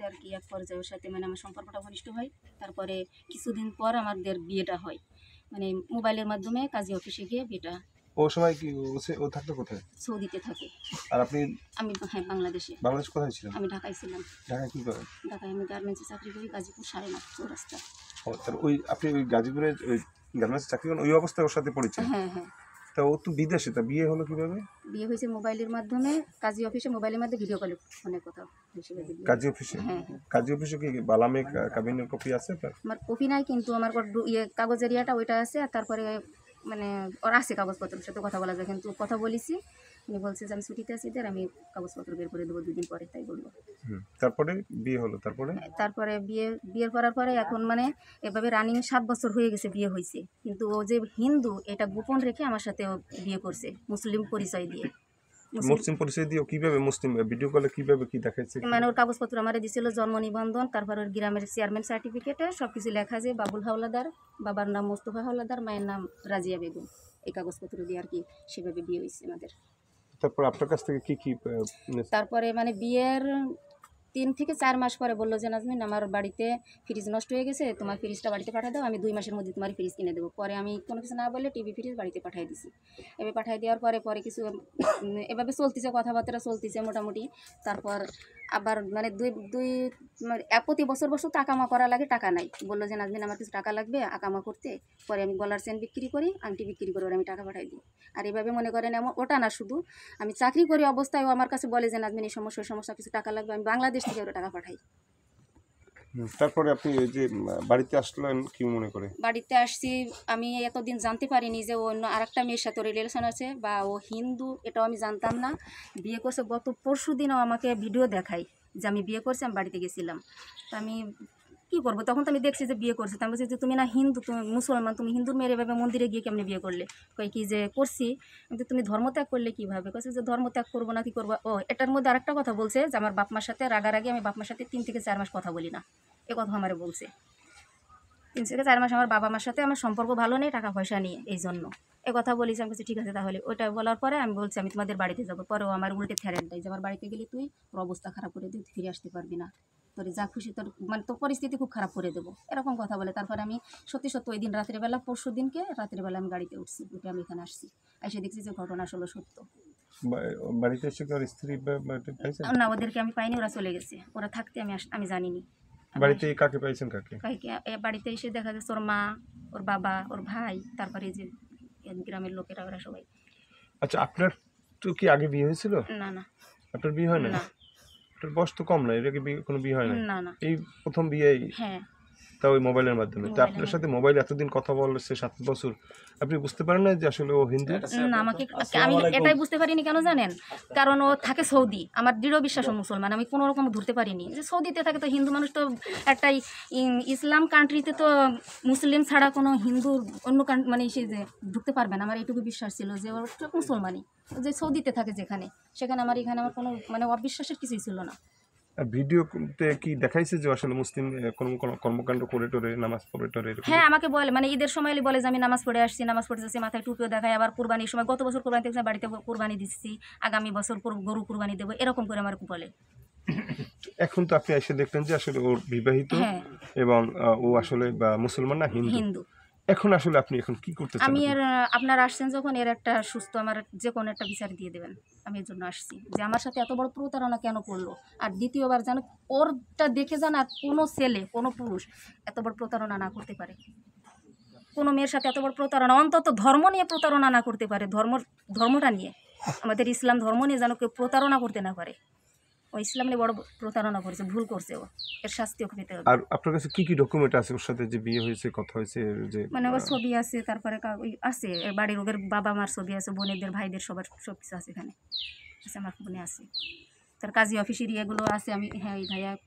সাথে আর কি এক পর্যায়ে ওর সাথে মানে আমার সম্পর্কটা ঘনিষ্ঠ হয়। তারপরে কিছুদিন পর আমাদের বিয়েটা হয়, মানে মোবাইলের মাধ্যমে কাজী অফিসে গিয়ে বিয়েটা। ও সময় কি ও থাকতো কোথায়? সৌদিতে থাকে। আর আপনি? আমি হ্যাঁ বাংলাদেশে। বাংলাদেশ কোথায় ছিলেন? আমি ঢাকায় ছিলাম। ঢাকায় কি করেন? ঢাকায় আমি গার্মেন্টসে চাকরি করি, গাজীপুর 9.5 চৌরাস্তা। ওই আপনি ওই গাজীপুরে ওই গার্মেন্টস চাকরি করেন, ওই অবস্থায় ওর সাথে পরিচয়? হ্যাঁ হ্যাঁ। তা ও তো বিদেশে, তা বিয়ে হলো কিভাবে? বিয়ে হয়েছে মোবাইলের মাধ্যমে, কাজী অফিসে মোবাইলের মাধ্যমে ভিডিও কলে ফোনের কথা হিসেবে। কাজী অফিসে? হ্যাঁ হ্যাঁ। কাজী অফিসে কি বালামে কাবিনের কপি আছে? আমার কপি নাই, কিন্তু আমার কাগজের ইয়েটা ওইটা আছে। আর তারপরে মানে ওর আছে কাগজপত্রের সাথে কথা বলা যায়, কিন্তু কথা বলেছি, উনি বলছে যে আমি ছুটিতে আছি, আমি কাগজপত্র বের করে দেবো 2 দিন পরে, তাই বললো। তারপরে বিয়ে হলো? তারপরে বিয়ের করার পরে এখন মানে এভাবে রানিং 7 বছর হয়ে গেছে বিয়ে হয়েছে, কিন্তু ও যে হিন্দু এটা গোপন রেখে আমার সাথে ও বিয়ে করছে মুসলিম পরিচয় দিয়ে। মুসলিম পরিচয় দিয়ে কিভাবে? মুসলিম ভিডিও কলে কিভাবে কি দেখাচ্ছে? মানে ওর কাগজপত্র আমার দিছিল, জন্ম নিবন্ধন, তারপর ওর গ্রামের চেয়ারম্যান সার্টিফিকেটে সব কিছু লেখা, যে বাবুল হাওলাদার, বাবার নাম মোস্তফা হাওলাদার, মায়ের নাম রাজিয়া বেগম। এই কাগজপত্র দিয়ে আর কি সেভাবে বিয়ে হয়েছে আমাদের। তারপর আপনার কাছ থেকে কি তারপরে মানে বিয়ের 3 থেকে 4 মাস পরে বললো যে নাজমিন আমার বাড়িতে ফ্রিজ নষ্ট হয়ে গেছে, তোমার ফ্রিজটা বাড়িতে পাঠিয়ে দাও, আমি 2 মাসের মধ্যে তোমার ফ্রিজ কিনে দেবো। পরে আমি কোনো কিছু না বলে টিভি ফ্রিজ বাড়িতে পাঠিয়ে দিছি। এবার পাঠিয়ে দেওয়ার পরে কিছু এভাবে চলতেছে, কথাবার্তা চলতেছে মোটামুটি। তারপর আবার মানে প্রতি বছর আকামা করা লাগে, টাকা নাই। বললো যে নাজমিন আমার কিছু টাকা লাগবে আকামা করতে। পরে আমি গলার চেন বিক্রি করি, আংটি বিক্রি করে আমি টাকা পাঠাই দিই। আর এভাবে মনে করেন এমন ওটা না, শুধু আমি চাকরি করি অবস্থায় ও আমার কাছে বলে যে নাজমিন এই সমস্যা কিছু টাকা লাগবে, আমি বাংলাদেশ থেকে ওরা টাকা পাঠাই। তারপরে আপনি এই যে বাড়িতে আসলেন কি মনে করে? বাড়িতে আসছি, আমি এতদিন জানতে পারিনি যে ও অন্য আরেকটা মেয়ের সাথে রিলেশন আছে বা ও হিন্দু, এটাও আমি জানতাম না। বিয়ে করছে গত পরশু দিনও আমাকে ভিডিও দেখাই যে আমি বিয়ে করছি, আমি বাড়িতে গেছিলাম। তো আমি কী করবো, তখন তো আমি দেখছি যে বিয়ে করছে। তো আমি বলছি যে তুমি না হিন্দু, তুমি মুসলমান, তুমি হিন্দুর মেয়ের এভাবে মন্দিরে গিয়ে কেমনি বিয়ে করলে? কই কি যে করছি, কিন্তু তুমি ধর্মত্যাগ করলে কীভাবে? কইছে যে ধর্মত্যাগ করবো না, কী করবো। ও এটার মধ্যে আরেকটা কথা বলছে যে আমার বাপ মার সাথে রাগারাগি, আমি বাপ মার সাথে 3 থেকে 4 মাস কথা বলি না, এ কথা আমারে বলছে। 3 থেকে 4 মাস আমার বাবা মার সাথে আমার সম্পর্ক ভালো নেই, টাকা পয়সা নিয়ে, এই জন্য এ কথা বলিস। আমি বলছি ঠিক আছে তাহলে। ওইটা বলার পরে আমি বলছি আমি তোমাদের বাড়িতে যাবো। পরেও আমার উল্টে থ্যারেট দেয় যে আমার বাড়িতে গেলে তুই তোর অবস্থা খারাপ করে দিই, ফিরে আসতে পারবি না, তোর যা খুশি তোর মানে তোর পরিস্থিতি খুব খারাপ করে দেবো, এরকম কথা বলে। তারপরে আমি সত্যি ওই দিন রাত্রেবেলা, পরশু দিনকে রাত্রেবেলা আমি গাড়িতে উঠছি, উঠে আমি এখানে আসছি, এসে দেখছি যে ঘটনা আসলে সত্য। বাড়িতে এসে কি ওর স্ত্রী না, ওদেরকে আমি পাইনি, ওরা চলে গেছে। ওরা থাকতে আমি জানিনি। বাড়িতে কাকে পাইছেন? বাড়িতে এসে দেখা যাচ্ছে ওর মা, ওর বাবা, ওর ভাই, তারপরে যে গ্রামের লোকেরা, ওরা সবাই। আচ্ছা, আপনার তো কি আগে বিয়ে হয়েছিল? না না। আপনার বিয়ে হয় না? আপনার বয়স তো কম না, এর আগে কোনো বিয়ে হয় না না। এই প্রথম বিয়ে? হ্যাঁ। তা ওই মোবাইলের মাধ্যমে? তা আপনার সাথে মোবাইল এতদিন কথা বলছে 7 বছর, আপনি বুঝতে পারেন না যে আসলে ও হিন্দু? না, আমি এটাই বুঝতে পারিনি, কেন জানেন? কারণ ও থাকে সৌদি, আমার দৃঢ় বিশ্বাস ও মুসলমান, আমি কোনো রকম ধরতে পারিনি যে সৌদিতে থাকে। তো হিন্দু মানুষ তো একটাই ইসলাম কান্ট্রিতে তো মুসলিম ছাড়া কোনো হিন্দু অন্য মানে সে যে ঢুকতে পারবে না, আমার এইটুকু বিশ্বাস ছিল যে ওর মুসলমানই, যে সৌদিতে থাকে যেখানে, সেখানে আমার কোনো মানে অবিশ্বাসের কিছুই ছিল না। আর ভিডিওতে কি দেখাইছে যে আসলে মুসলিম কোনো কর্মকাণ্ড করে টোরে, নামাজ পড়ে টোরে? হ্যাঁ, আমাকে বলে, মানে ঈদের সময় বলে যে আমি নামাজ পড়ে আসছি, নামাজ পড়ে যাচ্ছি, মাথায় টুপিও দেখায়। আবার কুরবানির সময়, গত বছর কুরবানি দেখছি বাড়িতে কুরবানি দিচ্ছি, আগামী বছর গরু কুরবানি দেবো, এরকম করে আমার বলে। এখন তো আপনি এসে দেখলেন যে আসলে ওর বিবাহিত এবং ও আসলে মুসলমান না হিন্দু। এখন আসলে আপনি কি করতে চান? আমি আপনারা আসছেন যখন, এর একটা সুস্থ আমার যে কোনো একটা বিচার দিয়ে দেবেন, আমি এর জন্য আসছি যে আমার সাথে এত বড় প্রতারণা কেন করলো। আর দ্বিতীয়বার যেন ওরটা দেখে যান আর কোনো ছেলে, কোনো পুরুষ এত বড় প্রতারণা না করতে পারে, কোনো মেয়ের সাথে এত বড় প্রতারণা, অন্তত ধর্ম নিয়ে প্রতারণা না করতে পারে, ধর্মটা নিয়ে, আমাদের ইসলাম ধর্ম নিয়ে যেন কেউ প্রতারণা করতে না পারে। ও ইসলাম নিয়ে বড় প্রতারণা করেছে, ভুল করছে, ও এর শাস্তি ওকে পেতে হবে। আর আপনার কাছে কি ডকুমেন্ট আছে ওর সাথে যে বিয়ে হয়েছে, কথা হয়েছে? যে মানে ওর ছবি আছে, তারপরে আছে বাড়ির ওদের বাবা মার ছবি আছে, বোনেদের ভাইদের সবার সব কিছু আছে এখানে আছে, আমার ফোনে আছে, তার কাজী অফিসের এগুলো আছে। আমি হ্যাঁ, ওই ভাইয়া